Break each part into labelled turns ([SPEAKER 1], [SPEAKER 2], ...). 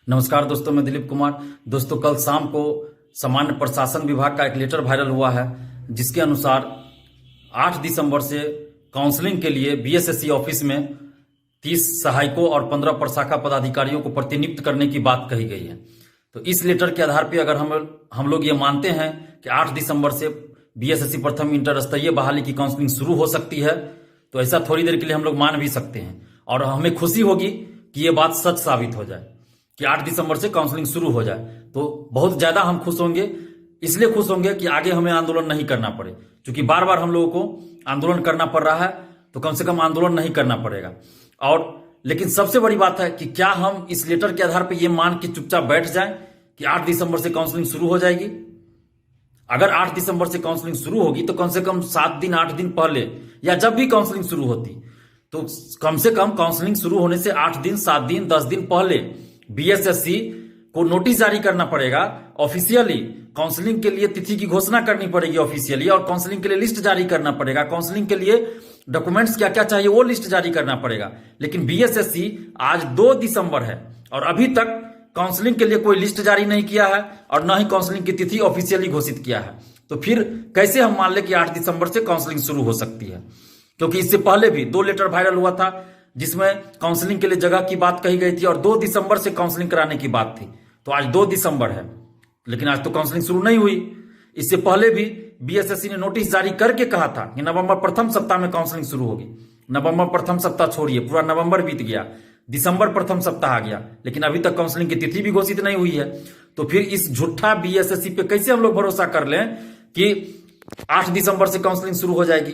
[SPEAKER 1] नमस्कार दोस्तों, मैं दिलीप कुमार। दोस्तों, कल शाम को सामान्य प्रशासन विभाग का एक लेटर वायरल हुआ है, जिसके अनुसार 8 दिसंबर से काउंसलिंग के लिए बीएसएससी ऑफिस में 30 सहायकों और 15 प्रशाखा पदाधिकारियों को प्रतिनियुक्त करने की बात कही गई है। तो इस लेटर के आधार पर अगर हम लोग ये मानते हैं कि 8 दिसंबर से बीएसएससी प्रथम इंटर स्तरीय बहाली की काउंसलिंग शुरू हो सकती है, तो ऐसा थोड़ी देर के लिए हम लोग मान भी सकते हैं और हमें खुशी होगी कि ये बात सच साबित हो जाए कि 8 दिसंबर से काउंसलिंग शुरू हो जाए। तो बहुत ज्यादा हम खुश होंगे, इसलिए खुश होंगे कि आगे हमें आंदोलन नहीं करना पड़े, क्योंकि बार बार हम लोगों को आंदोलन करना पड़ रहा है, तो कम से कम आंदोलन नहीं करना पड़ेगा। और लेकिन सबसे बड़ी बात है कि क्या हम इस लेटर के आधार पर यह मान के चुपचाप बैठ जाएं कि 8 दिसंबर से काउंसलिंग शुरू हो जाएगी। अगर 8 दिसंबर से काउंसलिंग शुरू होगी तो कम से कम 7 दिन 8 दिन पहले या जब भी काउंसलिंग शुरू होती, तो कम से कम काउंसलिंग शुरू होने से 8 दिन 7 दिन 10 दिन पहले बीएसएससी को नोटिस जारी करना पड़ेगा ऑफिशियली। काउंसलिंग के लिए तिथि की घोषणा करनी पड़ेगी ऑफिशियली, और काउंसलिंग के लिए लिस्ट जारी करना पड़ेगा। काउंसलिंग के लिए डॉक्यूमेंट्स क्या क्या चाहिए वो लिस्ट जारी करना पड़ेगा। लेकिन बीएसएससी आज 2 दिसंबर है और अभी तक काउंसलिंग के लिए कोई लिस्ट जारी नहीं किया है और न ही काउंसलिंग की तिथि ऑफिशियली घोषित किया है। तो फिर कैसे हम मान ले कि 8 दिसंबर से काउंसलिंग शुरू हो सकती है? क्योंकि इससे पहले भी 2 लेटर वायरल हुआ था जिसमें काउंसलिंग के लिए जगह की बात कही गई थी और 2 दिसंबर से काउंसलिंग कराने की बात थी। तो आज 2 दिसंबर है, लेकिन आज तो काउंसलिंग शुरू नहीं हुई। इससे पहले भी बीएसएससी ने नोटिस जारी करके कहा था कि नवंबर प्रथम सप्ताह में काउंसलिंग शुरू होगी। नवंबर प्रथम सप्ताह छोड़िए, पूरा नवंबर बीत गया, दिसंबर प्रथम सप्ताह आ गया, लेकिन अभी तक काउंसलिंग की तिथि भी घोषित नहीं हुई है। तो फिर इस झूठा बीएसएससी पे कैसे हम लोग भरोसा कर लें कि 8 दिसंबर से काउंसलिंग शुरू हो जाएगी?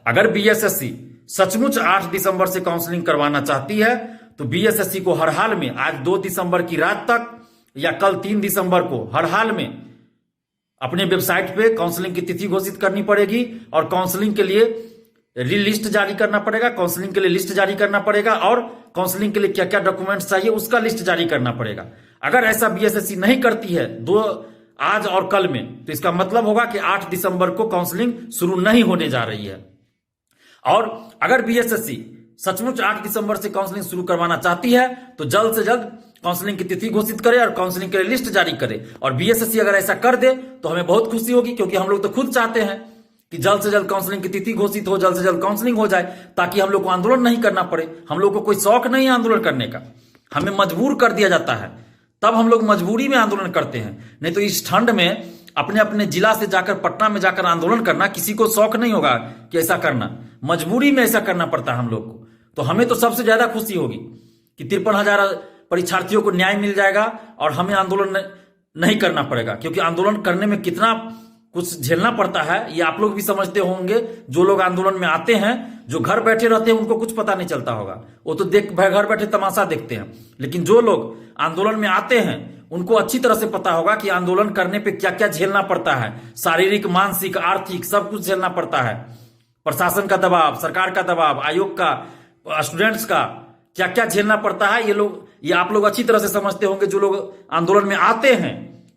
[SPEAKER 1] अगर बीएसएससी सचमुच 8 दिसंबर से काउंसलिंग करवाना चाहती है तो बीएसएससी को हर हाल में आज 2 दिसंबर की रात तक या कल 3 दिसंबर को हर हाल में अपने वेबसाइट पे काउंसलिंग की तिथि घोषित करनी पड़ेगी और काउंसलिंग के लिए लिस्ट जारी करना पड़ेगा। काउंसलिंग के लिए लिस्ट जारी करना पड़ेगा और काउंसलिंग के लिए क्या क्या डॉक्यूमेंट्स चाहिए उसका लिस्ट जारी करना पड़ेगा। अगर ऐसा बीएसएससी नहीं करती है आज और कल में, तो इसका मतलब होगा कि 8 दिसंबर को काउंसलिंग शुरू नहीं होने जा रही है। और अगर बीएसएससी सचमुच 8 दिसंबर से काउंसलिंग शुरू करवाना चाहती है तो जल्द से जल्द काउंसलिंग की तिथि घोषित करे और काउंसलिंग के लिए लिस्ट जारी करे। और बीएसएससी अगर ऐसा कर दे तो हमें बहुत खुशी होगी, क्योंकि हम लोग तो खुद चाहते हैं कि जल्द से जल्द काउंसलिंग की तिथि घोषित हो, जल्द से जल्द काउंसलिंग हो जाए, ताकि हम लोग को आंदोलन नहीं करना पड़े। हम लोग को कोई शौक नहीं है आंदोलन करने का, हमें मजबूर कर दिया जाता है, तब हम लोग मजबूरी में आंदोलन करते हैं। नहीं तो इस ठंड में अपने अपने जिला से जाकर पटना में जाकर आंदोलन करना किसी को शौक नहीं होगा कि ऐसा करना, मजबूरी में ऐसा करना पड़ता है हम लोग को। तो हमें तो सबसे ज्यादा खुशी होगी कि 53,000 परीक्षार्थियों को न्याय मिल जाएगा और हमें आंदोलन नहीं करना पड़ेगा। क्योंकि आंदोलन करने में कितना कुछ झेलना पड़ता है ये आप लोग भी समझते होंगे। जो लोग आंदोलन में आते हैं, जो घर बैठे रहते हैं, उनको कुछ पता नहीं चलता होगा, वो तो घर बैठे तमाशा देखते हैं। लेकिन जो लोग आंदोलन में आते हैं उनको अच्छी तरह से पता होगा कि आंदोलन करने पे क्या क्या झेलना पड़ता है, शारीरिक, मानसिक, आर्थिक सब कुछ झेलना पड़ता है। प्रशासन का दबाव, सरकार का दबाव, आयोग का, स्टूडेंट्स का क्या क्या झेलना पड़ता है, ये आप लोग अच्छी तरह से समझते होंगे। जो लोग आंदोलन में आते हैं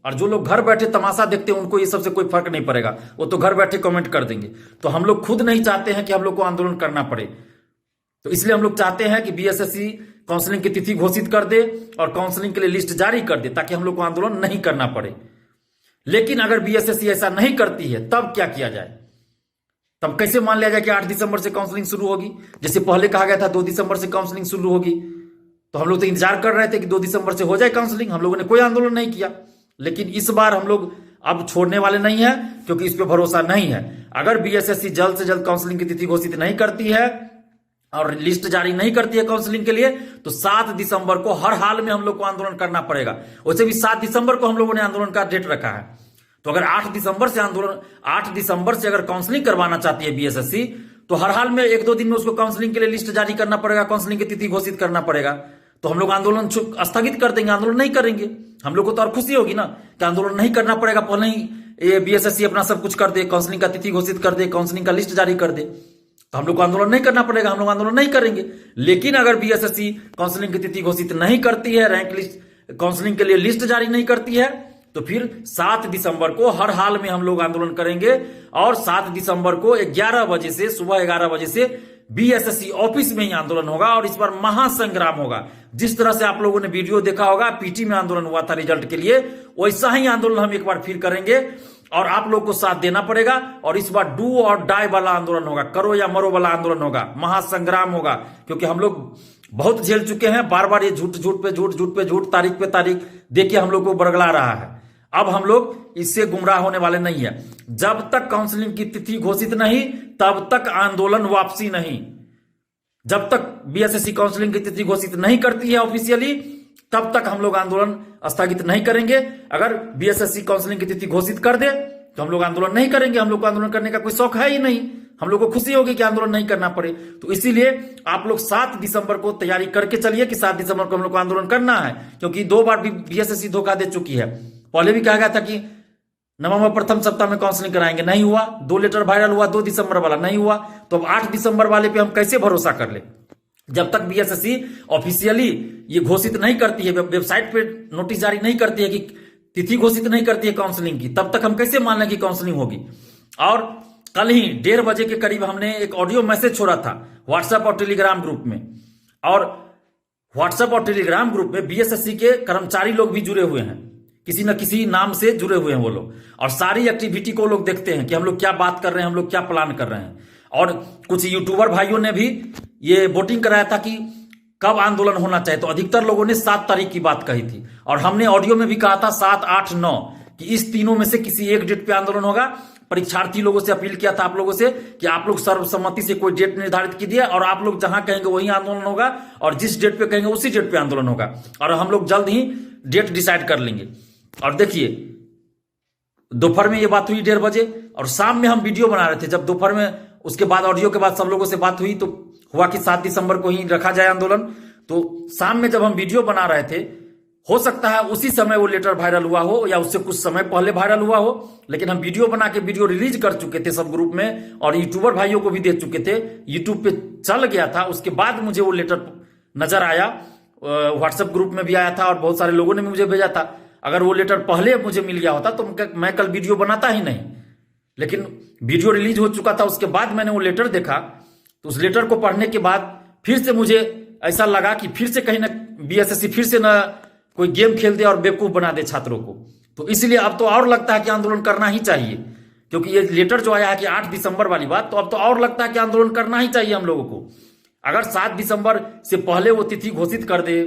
[SPEAKER 1] और जो लोग घर बैठे तमाशा देखते हैं उनको ये सबसे कोई फर्क नहीं पड़ेगा, वो तो घर बैठे कमेंट कर देंगे। तो हम लोग खुद नहीं चाहते हैं कि हम लोग को आंदोलन करना पड़े, तो इसलिए हम लोग चाहते हैं कि बीएसएससी काउंसलिंग की तिथि घोषित कर दे और काउंसलिंग के लिए लिस्ट जारी कर दे, ताकि हम लोग को आंदोलन नहीं करना पड़े। लेकिन अगर बीएसएससी ऐसा नहीं करती है तब क्या किया जाए? तब कैसे मान लिया जाए कि 8 दिसंबर से काउंसलिंग शुरू होगी? जैसे पहले कहा गया था 2 दिसंबर से काउंसलिंग शुरू होगी, तो हम लोग तो इंतजार कर रहे थे कि 2 दिसंबर से हो जाए काउंसलिंग। हम लोगों ने कोई आंदोलन नहीं किया। लेकिन इस बार हम लोग अब छोड़ने वाले नहीं है, क्योंकि इस पर भरोसा नहीं है। अगर बीएसएससी जल्द से जल्द काउंसलिंग की तिथि घोषित नहीं करती है और लिस्ट जारी नहीं करती है काउंसलिंग के लिए, तो 7 दिसंबर को हर हाल में हम लोग को आंदोलन करना पड़ेगा। वैसे भी 7 दिसंबर को हम लोगों ने आंदोलन का डेट रखा है। तो अगर 8 दिसंबर से अगर काउंसलिंग करवाना चाहती है बीएसएससी, तो हर हाल में 1-2 दिन में उसको काउंसलिंग के लिए लिस्ट जारी करना पड़ेगा, काउंसलिंग की तिथि घोषित करना पड़ेगा। तो हम लोग आंदोलन स्थगित कर देंगे, आंदोलन नहीं करेंगे। हम लोग को तो और खुशी होगी ना कि आंदोलन नहीं करना पड़ेगा, पहले ही ये बीएसएससी अपना सब कुछ कर दे, काउंसलिंग का तिथि घोषित कर दे, काउंसलिंग का लिस्ट जारी कर दे, तो हम लोग को आंदोलन नहीं करना पड़ेगा, हम लोग आंदोलन नहीं करेंगे। लेकिन अगर बीएसएससी काउंसलिंग की तिथि घोषित नहीं करती है, रैंक लिस्ट काउंसलिंग के लिए लिस्ट जारी नहीं करती है, तो फिर 7 दिसंबर को हर हाल में हम लोग आंदोलन करेंगे। और 7 दिसंबर को 11 बजे से, सुबह 11 बजे से बीएसएससी ऑफिस में ही आंदोलन होगा और इस बार महासंग्राम होगा। जिस तरह से आप लोगों ने वीडियो देखा होगा, पीटी में आंदोलन हुआ था रिजल्ट के लिए, वैसा ही आंदोलन हम एक बार फिर करेंगे और आप लोग को साथ देना पड़ेगा। और इस बार डू और डाई वाला आंदोलन होगा, करो या मरो वाला आंदोलन होगा, महासंग्राम होगा। क्योंकि हम लोग बहुत झेल चुके हैं, बार बार ये झूठ पे झूठ, तारीख पे तारीख देखिए हम लोग को बरगला रहा है। अब हम लोग इससे गुमराह होने वाले नहीं है। जब तक काउंसलिंग की तिथि घोषित नहीं, तब तक आंदोलन वापसी नहीं। जब तक बीएसएससी काउंसलिंग की तिथि घोषित नहीं करती है ऑफिशियली, तब तक हम लोग आंदोलन स्थगित नहीं करेंगे। अगर बीएसएससी काउंसलिंग की तिथि घोषित कर दे तो हम लोग आंदोलन नहीं करेंगे। हम लोग को आंदोलन करने का कोई शौक है ही नहीं। हम लोग को खुशी होगी कि आंदोलन नहीं करना पड़े। तो इसीलिए आप लोग 7 दिसंबर को तैयारी करके चलिए कि 7 दिसंबर को हम लोग को आंदोलन करना है। क्योंकि 2 बार बीएसएससी धोखा दे चुकी है। पहले भी कहा गया था कि नवंबर प्रथम सप्ताह में काउंसलिंग कराएंगे, नहीं हुआ। 2 लेटर वायरल हुआ 2 दिसंबर वाला, नहीं हुआ। तो अब 8 दिसंबर वाले पे हम कैसे भरोसा कर ले? जब तक बीएसएससी ऑफिशियली ये घोषित नहीं करती है, वेबसाइट पे नोटिस जारी नहीं करती है कि तिथि घोषित नहीं करती है काउंसलिंग की, तब तक हम कैसे मान लें कि काउंसलिंग होगी? और कल ही 1:30 बजे के करीब हमने एक ऑडियो मैसेज छोड़ा था व्हाट्सएप और टेलीग्राम ग्रुप में। और व्हाट्सएप और टेलीग्राम ग्रुप में बीएसएससी के कर्मचारी लोग भी जुड़े हुए हैं, किसी न किसी नाम से जुड़े हुए हैं वो लोग। और सारी एक्टिविटी को लोग देखते हैं कि हम लोग क्या बात कर रहे हैं, हम लोग क्या प्लान कर रहे हैं। और कुछ यूट्यूबर भाइयों ने भी ये वोटिंग कराया था कि कब आंदोलन होना चाहिए, तो अधिकतर लोगों ने 7 तारीख की बात कही थी। और हमने ऑडियो में भी कहा था 7, 8, 9 कि इस तीनों में से किसी एक डेट पे आंदोलन होगा। परीक्षार्थी लोगों से अपील किया था आप लोगों से कि आप लोग सर्वसम्मति से कोई डेट निर्धारित कीजिए और आप लोग जहां कहेंगे वही आंदोलन होगा और जिस डेट पे कहेंगे उसी डेट पे आंदोलन होगा। और हम लोग जल्द ही डेट डिसाइड कर लेंगे। और देखिए दोपहर में ये बात हुई 1:30 बजे और शाम में हम वीडियो बना रहे थे। जब दोपहर में उसके बाद ऑडियो के बाद सब लोगों से बात हुई तो हुआ कि 7 दिसंबर को ही रखा जाए आंदोलन। तो शाम में जब हम वीडियो बना रहे थे, हो सकता है उसी समय वो लेटर वायरल हुआ हो या उससे कुछ समय पहले वायरल हुआ हो, लेकिन हम वीडियो बना के वीडियो रिलीज कर चुके थे सब ग्रुप में और यूट्यूबर भाइयों को भी दे चुके थे। यूट्यूब पे चल गया था। उसके बाद मुझे वो लेटर नजर आया, व्हाट्सएप ग्रुप में भी आया था और बहुत सारे लोगों ने मुझे भेजा था। अगर वो लेटर पहले मुझे मिल गया होता तो मैं कल वीडियो बनाता ही नहीं। लेकिन वीडियो रिलीज हो चुका था, उसके बाद मैंने वो लेटर देखा। तो उस लेटर को पढ़ने के बाद फिर से मुझे ऐसा लगा कि फिर से कहीं ना बीएसएससी फिर से ना कोई गेम खेल दे और बेवकूफ बना दे छात्रों को। तो इसलिए अब तो और लगता है कि आंदोलन करना ही चाहिए। क्योंकि ये लेटर जो आया है कि 8 दिसंबर वाली बात, तो अब तो और लगता है कि आंदोलन करना ही चाहिए हम लोगों को। अगर 7 दिसंबर से पहले वो तिथि घोषित कर दे,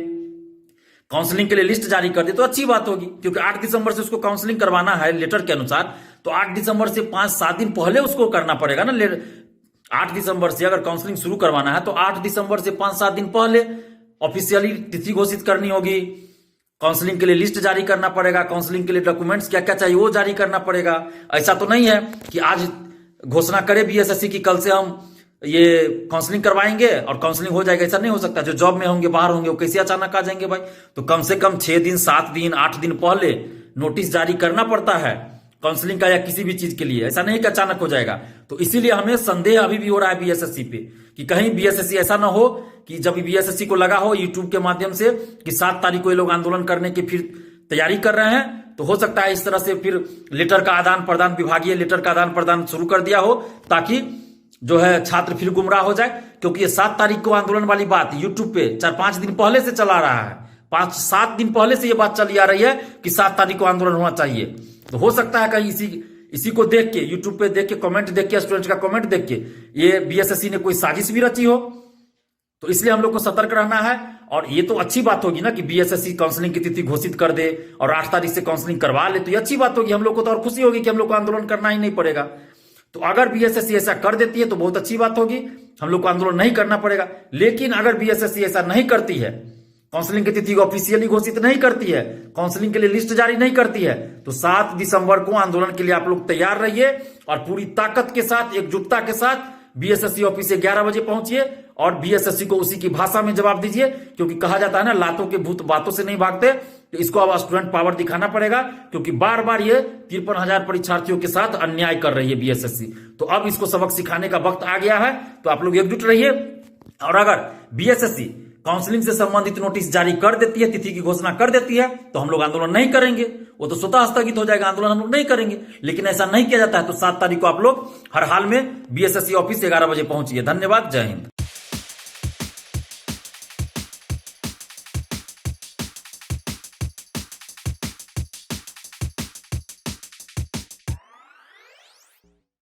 [SPEAKER 1] काउंसलिंग के लिए लिस्ट जारी कर दे तो अच्छी बात होगी। क्योंकि 8 दिसंबर से उसको काउंसलिंग करवाना है लेटर के अनुसार, तो 8 दिसंबर से 5-7 दिन पहले उसको करना पड़ेगा ना। 8 दिसंबर से अगर काउंसलिंग शुरू करवाना है तो 8 दिसंबर से 5-7 दिन पहले ऑफिशियली तिथि घोषित करनी होगी। काउंसलिंग के लिए लिस्ट जारी करना पड़ेगा, काउंसलिंग के लिए डॉक्यूमेंट्स क्या क्या चाहिए वो जारी करना पड़ेगा। ऐसा तो नहीं है कि आज घोषणा करे बीएसएससी की कल से हम ये काउंसलिंग करवाएंगे और काउंसलिंग हो जाएगा। ऐसा नहीं हो सकता। जो जॉब में होंगे, बाहर होंगे, वो कैसे अचानक आ जाएंगे भाई? तो कम से कम 6 दिन, 7 दिन, 8 दिन पहले नोटिस जारी करना पड़ता है काउंसलिंग का या किसी भी चीज के लिए। ऐसा नहीं कि अचानक हो जाएगा। तो इसीलिए हमें संदेह अभी भी हो रहा है बीएसएससी पे कि कहीं बीएसएससी ऐसा ना हो कि जब बीएसएससी को लगा हो यूट्यूब के माध्यम से कि 7 तारीख को ये लोग आंदोलन करने की फिर तैयारी कर रहे हैं, तो हो सकता है इस तरह से फिर लेटर का आदान प्रदान, विभागीय लेटर का आदान प्रदान शुरू कर दिया हो ताकि जो है छात्र फिर गुमराह हो जाए। क्योंकि ये 7 तारीख को आंदोलन वाली बात यूट्यूब पे 4-5 दिन पहले से चला रहा है। 5-7 दिन पहले से ये बात चली आ रही है कि 7 तारीख को आंदोलन होना चाहिए। तो हो सकता है कहीं इसी को देख के, यूट्यूब पे देख के, कमेंट देख के, स्टूडेंट्स का कमेंट देख के ये बीएसएससी ने कोई साजिश भी रची हो। तो इसलिए हम लोग को सतर्क रहना है। और ये तो अच्छी बात होगी ना कि बीएसएससी काउंसलिंग की तिथि घोषित कर दे और 8 तारीख से काउंसलिंग करवा ले, तो ये अच्छी बात होगी। हम लोग को तो और खुशी होगी कि हम लोग को आंदोलन करना ही नहीं पड़ेगा। तो अगर बीएसएससी ऐसा कर देती है तो बहुत अच्छी बात होगी, हम लोग को आंदोलन नहीं करना पड़ेगा। लेकिन अगर बीएसएससी ऐसा नहीं करती है, काउंसलिंग की तिथि को ऑफिशियली घोषित नहीं करती है, काउंसलिंग के लिए लिस्ट जारी नहीं करती है, तो 7 दिसंबर को आंदोलन के लिए आप लोग तैयार रहिए और पूरी ताकत के साथ, एकजुटता के साथ बीएसएससी ऑफिस से 11 बजे पहुंचिए और बीएसएससी को उसी की भाषा में जवाब दीजिए। क्योंकि कहा जाता है ना, लातों के भूत बातों से नहीं भागते। तो इसको अब स्टूडेंट पावर दिखाना पड़ेगा। क्योंकि बार बार ये 53,000 परीक्षार्थियों के साथ अन्याय कर रही है बीएसएससी। तो अब इसको सबक सिखाने का वक्त आ गया है। तो आप लोग एकजुट रहिए। और अगर बीएसएससी काउंसलिंग से संबंधित नोटिस जारी कर देती है, तिथि की घोषणा कर देती है, तो हम लोग आंदोलन नहीं करेंगे, वो तो स्वतः स्थगित हो जाएगा, आंदोलन हम लोग नहीं करेंगे। लेकिन ऐसा नहीं किया जाता है, तो 7 तारीख को आप लोग हर हाल में बीएसएससी ऑफिस 11 बजे पहुंचिए। धन्यवाद, जय हिंद।